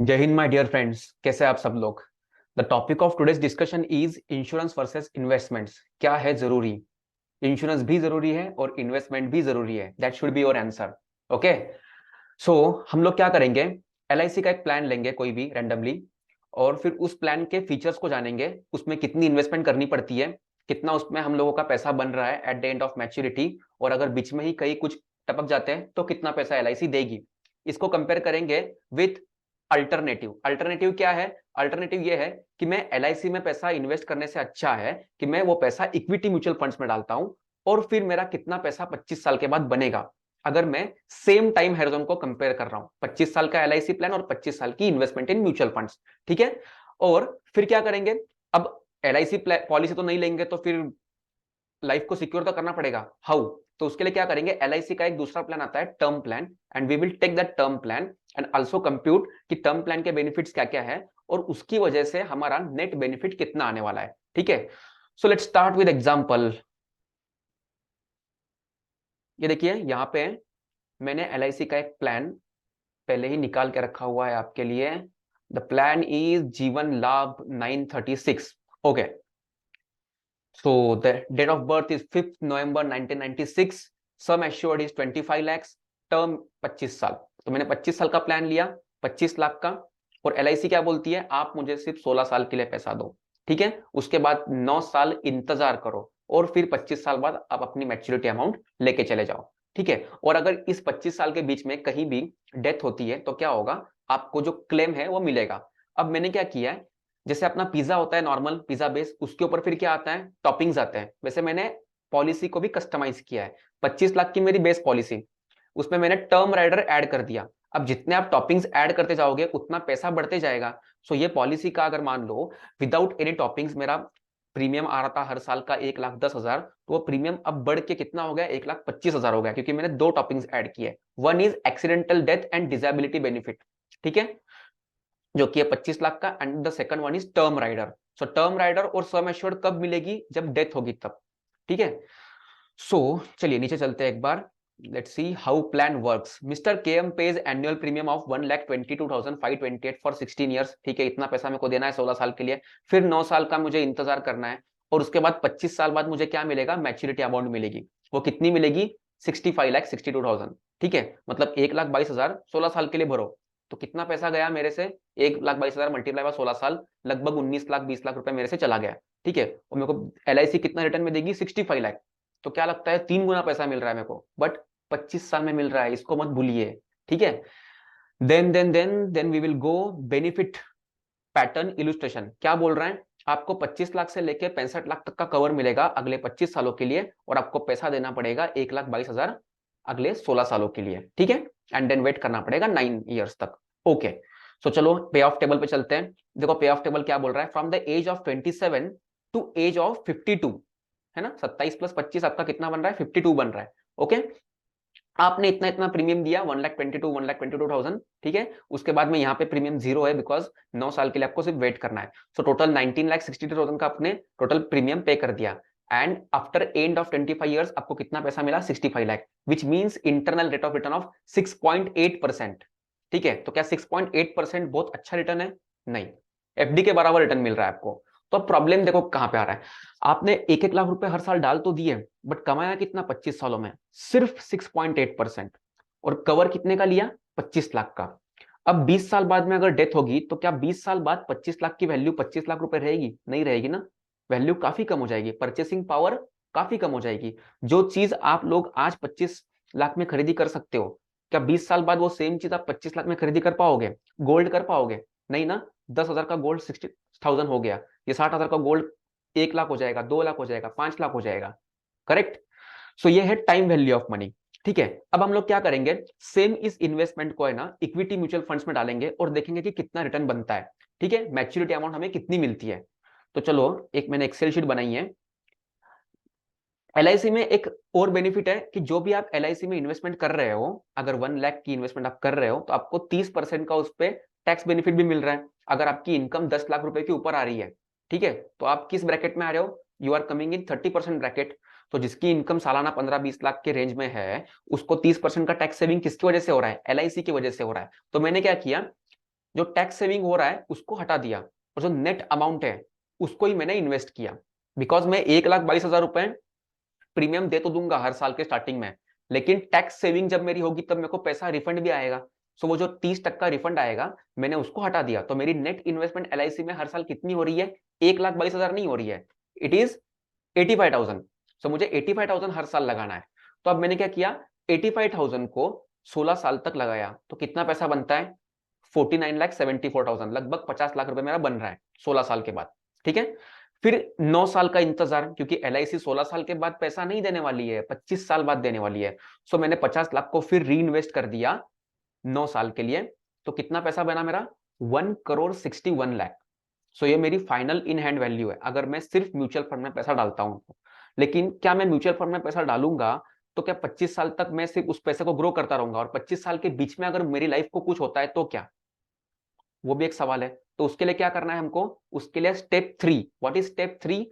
जय Hind my dear friends, कैसे हैं आप सब लोग। The topic of today's discussion is insurance versus investments. क्या है जरूरी? इंश्योरेंस भी जरूरी है और इन्वेस्टमेंट भी जरूरी है। That should be your answer. Okay, so हम लोग क्या करेंगे, एलआईसी का एक प्लान लेंगे कोई भी रैंडमली, और फिर उस प्लान के फीचर्स को जानेंगे, उसमें कितनी इन्वेस्टमेंट करनी पड़ती है, कितना उसमें हम लोगों का पैसा बन रहा है at the end of maturity, और अगर बीच में ही कहीं कुछ टपक जाते हैं तो कितना पैसा एलआईसी देगी। इसको कंपेयर करेंगे विथ अल्टरनेटिव। अल्टरनेटिव क्या है? अल्टरनेटिव ये है कि मैं एलआईसी में पैसा इन्वेस्ट करने से अच्छा है कि मैं वो पैसा इक्विटी म्यूचुअल फंड्स में डालता हूं, और फिर मेरा कितना पैसा 25 साल के बाद बनेगा, अगर मैं सेम टाइम हैरिजन को कंपेयर कर रहा हूं, 25 साल का एलआईसी प्लान और 25 साल की इन्वेस्टमेंट इन म्यूचुअल फंड्स। ठीक है, और फिर क्या करेंगे, अब एलआईसी पॉलिसी तो नहीं लेंगे तो फिर लाइफ को सिक्योर तो करना पड़ेगा। हाउ? तो उसके लिए क्या करेंगे, एलआईसी का एक दूसरा प्लान आता है term plan, and we will take that term plan and also compute कि टर्म प्लान के बेनिफिट्स क्या क्या है और उसकी वजह से हमारा नेट बेनिफिट कितना आने वाला है। ठीक है, so let's start with example. ये देखिए यहां पे मैंने एलआईसी का एक प्लान पहले ही निकाल के रखा हुआ है आपके लिए। द प्लान इज जीवन लाभ 936। Okay, so the date of birth is 5th November 1996, sum assured is 25 lakhs, term 25 साल। तो मैंने 25 साल का प्लान लिया, 25 लाख का, और एलआईसी क्या बोलती है, आप मुझे सिर्फ 16 साल के लिए पैसा दो। ठीक है, उसके बाद 9 साल इंतजार करो और फिर 25 साल बाद आप अपनी मैच्योरिटी अमाउंट लेके चले जाओ। ठीक है, और अगर इस 25 साल के बीच में कहीं भी डेथ होती है तो क्या होगा, आपको जो क्लेम है वो मिलेगा। अब मैंने क्या किया है, जैसे अपना पिज्जा होता है नॉर्मल पिज्जा बेस, उसके ऊपर फिर क्या आता है, टॉपिंग्स आते हैं, वैसे मैंने पॉलिसी को भी कस्टमाइज किया है। 25 लाख की मेरी बेस पॉलिसी, उसमें मैंने टर्म राइडर ऐड कर दिया। अब जितने आप टॉपिंग्स ऐड करते जाओगे उतना पैसा बढ़ते जाएगा। सो ये पॉलिसी का अगर मान लो विदाउट एनी टॉपिंग्स मेरा प्रीमियम आ रहा था हर साल का 1,10,000, तो वो प्रीमियम अब बढ़ के कितना हो गया, 1,25,000 हो गया, क्योंकि मैंने दो टॉपिंग्स ऐड किए। One is accidental death and disability benefit, ठीक है, जो कि है 25 लाख का, and the second one is term rider. So term rider और सम एश्योर्ड कब मिलेगी, जब डेथ होगी तब। ठीक है, सो चलिए नीचे चलते हैं एक बार। Let's see how plan works. Mister KM Page annual premium of 1,22,528 for 16 years. ठीक है, इतना पैसा मेरे को देना है 16 साल के लिए, फिर 9 साल का मुझे इंतजार करना है, और उसके बाद 25 साल बाद मुझे क्या मिलेगा, मैच्योरिटी अमाउंट मिलेगी। वो कितनी मिलेगी, 65,62,000। ठीक है, मतलब 1,22,000 16 साल के लिए भरो, तो कितना पैसा गया मेरे से, 1,22,000 मल्टीप्लाई बाय 16 साल, लगभग 19 लाख 20 लाख रुपए मेरे से चला गया। ठीक है, और मेरे को एलआईसी कितना रिटर्न में देगी, 65 लाख। तो क्या लगता है, 3 गुना पैसा मिल रहा है मेरे को, बट 25 साल में मिल रहा है, इसको मत भूलिए। ठीक है, then we will go benefit pattern illustration. क्या बोल रहा है, आपको 25 लाख से लेकर 65 लाख तक का कवर मिलेगा अगले 25 सालों के लिए, और आपको पैसा देना पड़ेगा 1,22,000 अगले 16 सालों के लिए। ठीक है, एंड देन वेट करना पड़ेगा 9 ईयर्स तक। ओके, सो चलो पे ऑफ टेबल पे चलते हैं। देखो पे ऑफ टेबल क्या बोल रहा है, from the age of 27 to age of 52, है ना, 27 प्लस 25 आपका कितना बन रहा है, 52 बन रहा है। ओके, आपने इतना इतना प्रीमियम दिया, 1,22,000। ठीक है, उसके बाद में यहाँ पे प्रीमियम जीरो है, बिकॉज 9 साल के लिए आपको सिर्फ वेट करना है। सो टोटल 19,62,000 का आपने टोटल प्रीमियम पे कर दिया, and after end of 25 years आपको कितना पैसा मिला, 65 lakh, which means internal rate of return of 6.8%। ठीक है, तो क्या 6.8% बहुत अच्छा रिटर्न है? नहीं, एफडी के बराबर रिटर्न मिल रहा है आपको। तो प्रॉब्लम देखो कहां पे आ रहा है, आपने 1-1 लाख रुपए हर साल डाल तो दिए, बट कमाया कितना 25 सालों में, सिर्फ 6.8%, और कवर कितने का लिया, 25 लाख का। अब 20 साल बाद में अगर डेथ होगी तो क्या 20 साल बाद 25 लाख की वैल्यू 25 लाख रुपए रहेगी? नहीं रहेगी ना, वैल्यू काफी कम हो जाएगी, परचेसिंग पावर काफी कम हो जाएगी। जो चीज आप लोग आज 25 लाख में खरीदी कर सकते हो, क्या 20 साल बाद वो सेम चीज आप 25 लाख में खरीदी कर पाओगे, गोल्ड कर पाओगे? नहीं ना, 10,000 का गोल्ड 60,000 हो गया, ये 60,000 का गोल्ड 1 लाख हो जाएगा, 2 लाख हो जाएगा, 5 लाख हो जाएगा। करेक्ट, सो ये है टाइम वैल्यू ऑफ मनी। ठीक है, अब हम लोग क्या करेंगे, सेम इस इन्वेस्टमेंट को है ना इक्विटी म्यूचुअल फंड्स में डालेंगे और देखेंगे कि कितना रिटर्न बनता है। ठीक है, मैच्योरिटी अमाउंट हमें कितनी मिलती है। तो चलो एक मैंने एक्सेल शीट बनाई है। एलआईसी में एक और बेनिफिट है कि जो भी आप एलआईसी में इन्वेस्टमेंट कर रहे हो, अगर 1 लाख की इन्वेस्टमेंट आप कर रहे हो तो आपको 30% का उस पर टैक्स बेनिफिट भी मिल रहा है, अगर आपकी इनकम 10 लाख रुपए के ऊपर आ रही है। ठीक है, तो आप किस ब्रैकेट में आ रहे हो, you are coming in 30% bracket. तो जिसकी इनकम सालाना 15-20 लाख के रेंज में है, उसको 30% का टैक्स सेविंग किसकी वजह से हो रहा है, एलआईसी की वजह से हो रहा है। तो मैंने क्या किया, जो टैक्स सेविंग हो रहा है उसको हटा दिया और जो नेट अमाउंट है उसको ही मैंने इन्वेस्ट किया। बिकॉज मैं 1,22,000 रुपए प्रीमियम दे तो दूंगा हर साल के स्टार्टिंग में, लेकिन टैक्स सेविंग जब मेरी होगी तब मेरे को पैसा रिफंड भी आएगा। सो वो जो 30% रिफंड आएगा मैंने उसको हटा दिया, तो मेरी नेट इन्वेस्टमेंट एलआईसी में हर साल कितनी हो रही है? 1,22,000 नहीं हो रही है, इट इज 85,000। सो मुझे 85,000 हर साल लगाना है। तो अब मैंने क्या किया, 85,000 को 16 साल तक लगाया तो कितना पैसा बनता है? 49,74,000, लगभग 50 लाख रुपए मेरा बन रहा है 16 साल के बाद। ठीक है, फिर 9 साल का इंतजार, क्योंकि एलआईसी 16 साल के बाद पैसा नहीं देने वाली है, 25 साल बाद देने वाली है। सो मैंने 50 लाख को फिर री इन्वेस्ट कर दिया 9 साल के लिए। तो कितना पैसा बना मेरा? 1,61,00,000। सो ये मेरी फाइनल इन हैंड वैल्यू है अगर मैं सिर्फ म्यूचुअल फंड में पैसा डालता हूं। लेकिन क्या मैं म्यूचुअल फंड में पैसा डालूंगा तो क्या 25 साल तक मैं सिर्फ उस पैसे को ग्रो करता रहूंगा, और 25 साल के बीच में अगर मेरी लाइफ को कुछ होता है तो क्या? वो भी एक सवाल है। तो उसके लिए क्या करना है हमको? उसके लिए step 3। What is step 3?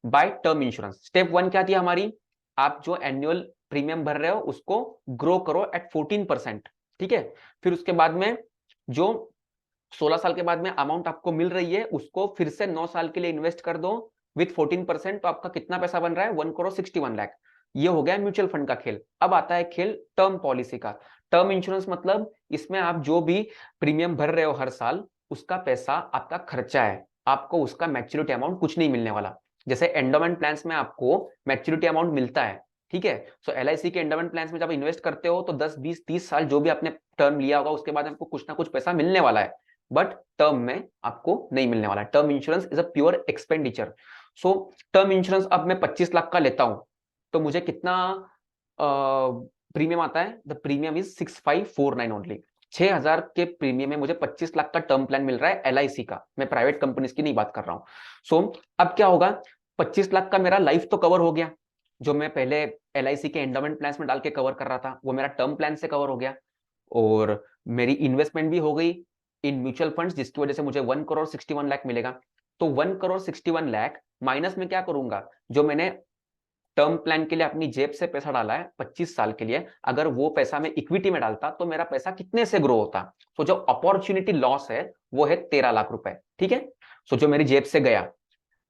By term insurance. Step 1 क्या थी हमारी? आप जो एनुअल प्रीमियम भर रहे हो उसको ग्रो करो एट 14%। ठीक है, फिर उसके बाद में जो 16 साल के बाद में अमाउंट आपको मिल रही है उसको फिर से 9 साल के लिए इन्वेस्ट कर दो विथ 14%। तो आपका कितना पैसा बन रहा है? 1,61,00,000। ये हो गया म्यूचुअल फंड का खेल। अब आता है खेल टर्म पॉलिसी का। टर्म इंश्योरेंस मतलब इसमें आप जो भी प्रीमियम भर रहे हो हर साल उसका पैसा आपका खर्चा है, आपको उसका मैच्योरिटी अमाउंट कुछ नहीं मिलने वाला। जैसे एंडोमेंट प्लान्स में आपको मैच्योरिटी अमाउंट मिलता है, ठीक है। सो एलआईसी के एंडोमेंट प्लान्स में जब इन्वेस्ट करते हो तो 10 20 30 साल जो भी आपने टर्म लिया होगा उसके बाद आपको कुछ ना कुछ पैसा मिलने वाला है, बट टर्म में आपको नहीं मिलने वाला। Term insurance is a pure expenditure. So term insurance अब मैं 25 लाख का लेता हूं तो मुझे कितना प्रीमियम आता है? The premium is 6,549 only. 6,000 के प्रीमियम में मुझे 25 लाख का टर्म प्लान मिल रहा है एलआईसी का। मैं प्राइवेट कंपनीज की नहीं बात कर रहा हूं। सो अब क्या होगा, 25 लाख का मेरा लाइफ तो कवर हो गया, जो मैं पहले एलआईसी के एंडोमेंट प्लान में डाल के कवर कर रहा था वो मेरा टर्म प्लान से कवर हो गया, और मेरी इन्वेस्टमेंट भी हो गई इन म्यूचुअल फंड्स जिसकी वजह से मुझे 1,61,00,000 मिलेगा। तो 1,61,00,000 माइनस में क्या करूंगा, जो मैंने टर्म प्लान के लिए अपनी जेब से पैसा डाला है 25 साल के लिए, अगर वो पैसा मैं इक्विटी में डालता तो मेरा पैसा कितने से ग्रो होता? तो जो अपॉर्चुनिटी लॉस है वो है 13 लाख रुपए। ठीक है, सो जो मेरी जेब से गया,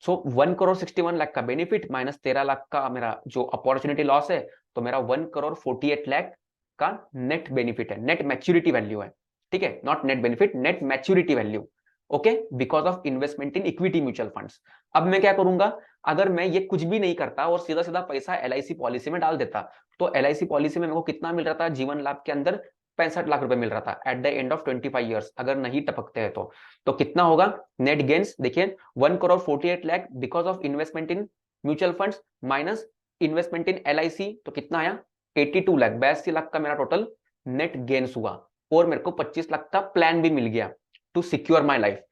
सो 1,61,00,000 का बेनिफिट माइनस 13 लाख का मेरा जो अपॉर्चुनिटी लॉस है, तो मेरा 1,48,00,000 का नेट बेनिफिट है, नेट मैच्योरिटी वैल्यू है। ठीक है, not net benefit, net maturity value. Okay, because of investment in equity mutual funds. अब मैं क्या करूंगा, अगर मैं ये कुछ भी नहीं करता और सीधा सीधा पैसा एलआईसी पॉलिसी में डाल देता, तो एलआईसी पॉलिसी में मेरे को कितना मिल रहा था जीवन लाभ के अंदर? 65 लाख रुपए मिल रहा था at the end of 25 years, अगर नहीं टपकते हैं तो कितना होगा नेट गेन्स? देखिए 1,48,00,000 because of investment in mutual funds minus investment in LIC, तो कितना आया? 82 लाख, 82 लाख का मेरा टोटल नेट गेन्स हुआ, और मेरे को 25 लाख का प्लान भी मिल गया टू सिक्योर माई लाइफ।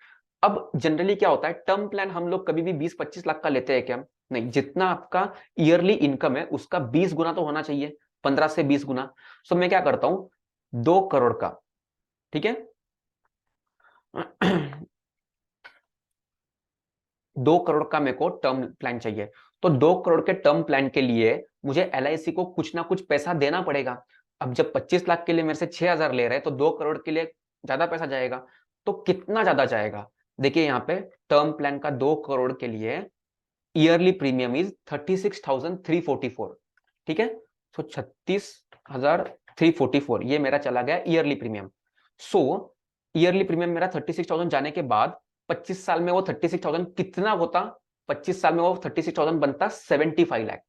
अब जनरली क्या होता है, टर्म प्लान हम लोग कभी भी 20-25 लाख का लेते हैं क्या? नहीं, जितना आपका ईयरली इनकम है उसका 20 गुना तो होना चाहिए, 15 से 20 गुना। सो मैं क्या करता हूं, 2 करोड़ का, ठीक है 2 करोड़ का मेरे को टर्म प्लान चाहिए। तो 2 करोड़ के टर्म प्लान के लिए मुझे एलआईसी को कुछ ना कुछ पैसा देना पड़ेगा। अब जब 25 लाख के लिए मेरे से 6,000 ले रहे हैं तो 2 करोड़ के लिए ज्यादा पैसा जाएगा। तो कितना ज्यादा जाएगा? देखिए यहाँ पे टर्म प्लान का 2 करोड़ के लिए ईयरली प्रीमियम इज 36,344। ठीक है, सो 36,344 ये मेरा चला गया ईयरली प्रीमियम। सो ईयरली प्रीमियम मेरा 36,000 जाने के बाद 25 साल में वो 36,000 कितना होता? 25 साल में वो 36,000 बनता 75 लाख।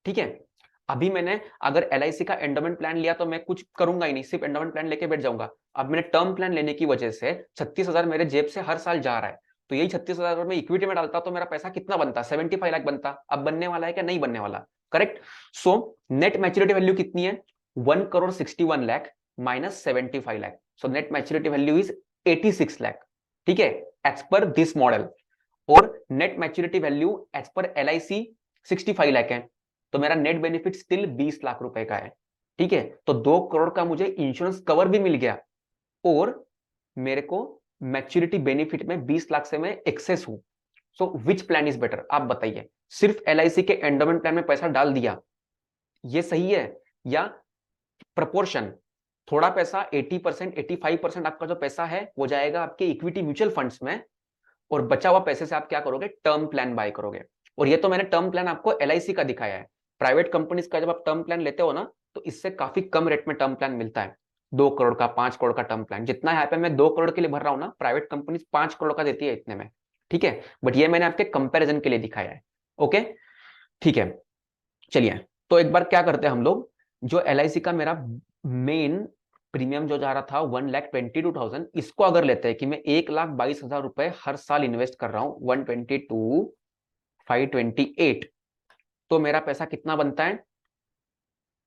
ठीक है, अभी मैंने अगर एलआईसी का एंडोमेंट प्लान लिया तो मैं कुछ करूंगा ही नहीं, सिर्फ एंडोमेंट प्लान लेके बैठ जाऊंगा। अब मैंने टर्म प्लान लेने की वजह से 36,000 मेरे जेब से हर साल जा रहा है, तो यही 36,000 अगर मैं इक्विटी में डालता तो मेरा पैसा कितना बनता? 75 लाख बनता। अब बनने वाला है क्या? नहीं बनने वाला। Correct. So net maturity value कितनी है? 1,61,00,000 minus 75 lakh. So net maturity value is 86 lakh. ठीक है, एज पर दिस मॉडल। और net maturity value as per LIC 65 lakh है, तो मेरा नेट बेनिफिट स्टिल 20 लाख रुपए का है। ठीक है, तो 2 करोड़ का मुझे इंश्योरेंस कवर भी मिल गया, और मेरे को मैच्योरिटी बेनिफिट में 20 लाख से मैं एक्सेस हूं। सो विच प्लान इज बेटर, आप बताइए? सिर्फ एलआईसी के एंडोमेंट प्लान में पैसा डाल दिया, ये सही है, या प्रपोर्शन थोड़ा पैसा 80%, 85% आपका जो पैसा है वो जाएगा आपके इक्विटी म्यूचुअल फंड्स में, और बचा हुआ पैसे से आप क्या करोगे, टर्म प्लान बाय करोगे। और ये तो मैंने टर्म प्लान आपको एलआईसी का दिखाया है। प्राइवेट कंपनीज का जब आप टर्म प्लान लेते हो ना, तो इससे काफी कम रेट में टर्म प्लान मिलता है। 2 करोड़ का, 5 करोड़ का टर्म प्लान, जितना यहाँ पे मैं 2 करोड़ के लिए भर रहा हूँ ना, प्राइवेट कंपनीज 5 करोड़ का देती है इतने में। ठीक है, बट ये मैंने आपके कंपेरिजन के लिए दिखाया है। ओके, ठीक है, चलिए। तो एक बार क्या करते हैं हम लोग, जो एलआईसी का मेरा मेन प्रीमियम जो जा रहा था 1,22,000, इसको अगर लेते हैं कि मैं 1,22,000 रुपए हर साल इन्वेस्ट कर रहा हूं, 122,528, तो मेरा पैसा कितना बनता है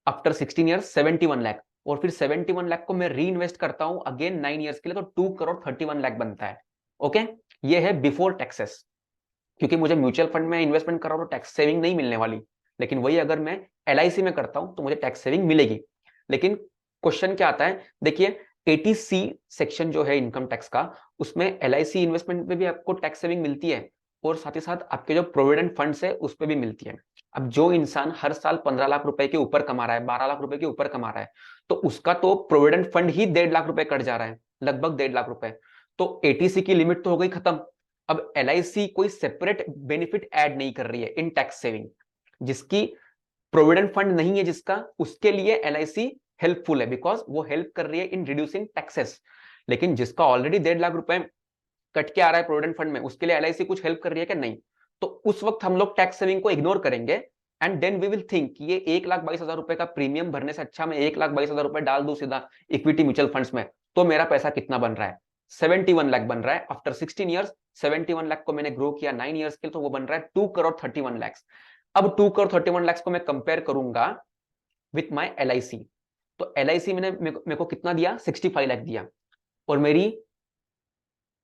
आफ्टर 16 ईयर्स, 71 लाख। और फिर 71 लाख को मैं री इन्वेस्ट करता हूं अगेन 9 ईयर्स के लिए, तो 2,31 लाख बनता है। ओके, ये है बिफोर टैक्सेस, क्योंकि मुझे म्यूचुअल फंड में इन्वेस्टमेंट कर रहा हूं तो टैक्स सेविंग नहीं मिलने वाली। लेकिन वही अगर मैं एलआईसी में करता हूं तो मुझे टैक्स सेविंग मिलेगी। लेकिन क्वेश्चन क्या आता है, देखिए 80C सेक्शन जो है इनकम टैक्स का, उसमें एलआईसी इन्वेस्टमेंट में भी आपको टैक्स सेविंग मिलती है, और साथ ही साथ आपके जो प्रोविडेंट फंड्स है उस पर भी मिलती है। अब जो इंसान हर साल 15 लाख रुपए के ऊपर कमा रहा है, 12 लाख रुपए के ऊपर कमा रहा है, तो उसका तो प्रोविडेंट फंड ही 1.5 लाख रुपए कट जा रहा है, लगभग 1.5 लाख रुपए। तो एटीसी की लिमिट तो हो गई खत्म। अब एलआईसी कोई सेपरेट बेनिफिट ऐड नहीं कर रही है इन टैक्स सेविंग। जिसकी प्रोविडेंट फंड नहीं है जिसका, उसके लिए एलआईसी हेल्पफुल है, बिकॉज वो हेल्प कर रही है इन रिड्यूसिंग टैक्सेस। लेकिन जिसका ऑलरेडी 1.5 लाख रुपए कट के आ रहा है प्रोविडेंट फंड में, उसके लिए एलआईसी कुछ हेल्प कर रही है कि नहीं? तो उस वक्त हम लोग टैक्स सेविंग को इग्नोर करेंगे, and then we will think ये 1,22,000 रुपए का प्रीमियम भरने से अच्छा मैं 1,22,000 रुपए डाल दूं सीधा इक्विटी म्यूचुअल फंड्स में, तो मेरा पैसा कितना बन रहा है, 71 लाख बन रहा है आफ्टर 16 ईयर्स। 71 लाख को मैंने ग्रो किया 9 ईयर्स के लिए, तो वो बन रहा है 2,31 लाख। अब 2,31 लाख को मैं कंपेयर करूंगा विथ माई एलआईसी, तो एलआईसी मैंने मेरे को कितना दिया, 65 लाख दिया, और मेरी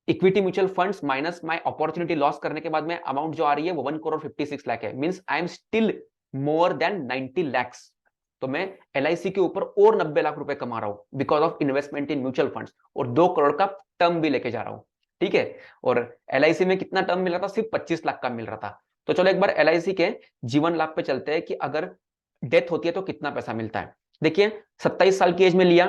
equity mutual funds minus my opportunity loss करने के बाद में अमाउंट जो आ रही है वो 1,56 लाख है। Means I am still more than 90 lakhs। तो मैं एलआईसी के ऊपर और 90 लाख रुपए कमा रहा हूं because of investment in mutual funds, और 2 करोड़ का टर्म भी लेके जा रहा हूं। ठीक है, और एलआईसी में कितना टर्म मिल रहा था, सिर्फ 25 लाख का मिल रहा था। तो चलो एक बार एलआईसी के जीवन लाभ पे चलते हैं कि अगर डेथ होती है तो कितना पैसा मिलता है। देखिए 27 साल की एज में लिया,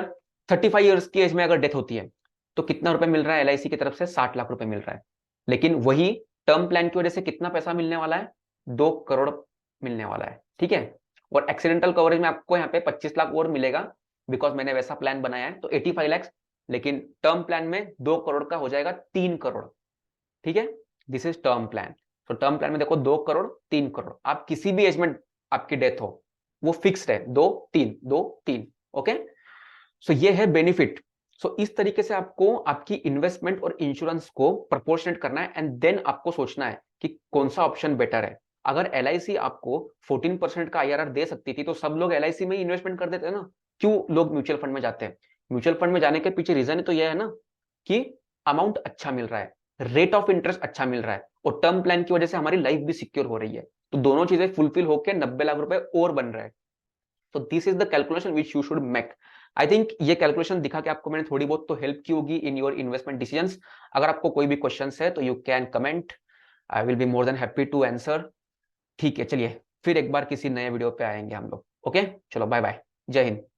35 ईयर्स की एज में अगर डेथ होती है तो कितना रुपए मिल रहा है एलआईसी की तरफ से, 60 लाख रुपए मिल रहा है। लेकिन वही टर्म प्लान की वजह से कितना पैसा मिलने वाला है, 2 करोड़ मिलने वाला है। ठीक है, और एक्सीडेंटल कवरेज में आपको यहाँ पे 25 लाख और मिलेगा, बिकॉज मैंने वैसा प्लान बनाया है, तो 85 लाख। लेकिन टर्म प्लान में 2 करोड़ का हो जाएगा 3 करोड़। ठीक है, दिस इज टर्म प्लान। तो टर्म प्लान में देखो 2 करोड़, 3 करोड़, आप किसी भी एज में आपकी डेथ हो वो फिक्स्ड है, 2 3 2 3। ओके, सो ये है बेनिफिट। सो इस तरीके से आपको आपकी इन्वेस्टमेंट और इंश्योरेंस को प्रोपोर्शनेट करना है, एंड देन आपको सोचना है कि कौन सा ऑप्शन बेटर है। अगर एलआईसी आपको 14% का आईआरआर दे सकती थी तो सब लोग एलआईसी में ही इन्वेस्टमेंट कर देते हैं ना। क्यों लोग म्यूचुअल फंड में जाते हैं? म्यूचुअल फंड में जाने के पीछे रीजन तो यह है ना कि अमाउंट अच्छा मिल रहा है, रेट ऑफ इंटरेस्ट अच्छा मिल रहा है, और टर्म प्लान की वजह से हमारी लाइफ भी सिक्योर हो रही है। तो दोनों चीजें फुलफिल होकर 90 लाख रुपए और बन रहे हैं। तो this is the calculation which you should make. I think ये कैलकुलेशन दिखा के आपको मैंने थोड़ी बहुत तो हेल्प की होगी इन योर इन्वेस्टमेंट डिसीजंस। अगर आपको कोई भी क्वेश्चन है तो you can comment, I will be more than happy to answer. ठीक है, चलिए फिर एक बार किसी नए वीडियो पे आएंगे हम लोग। ओके, चलो बाय बाय, जय हिंद।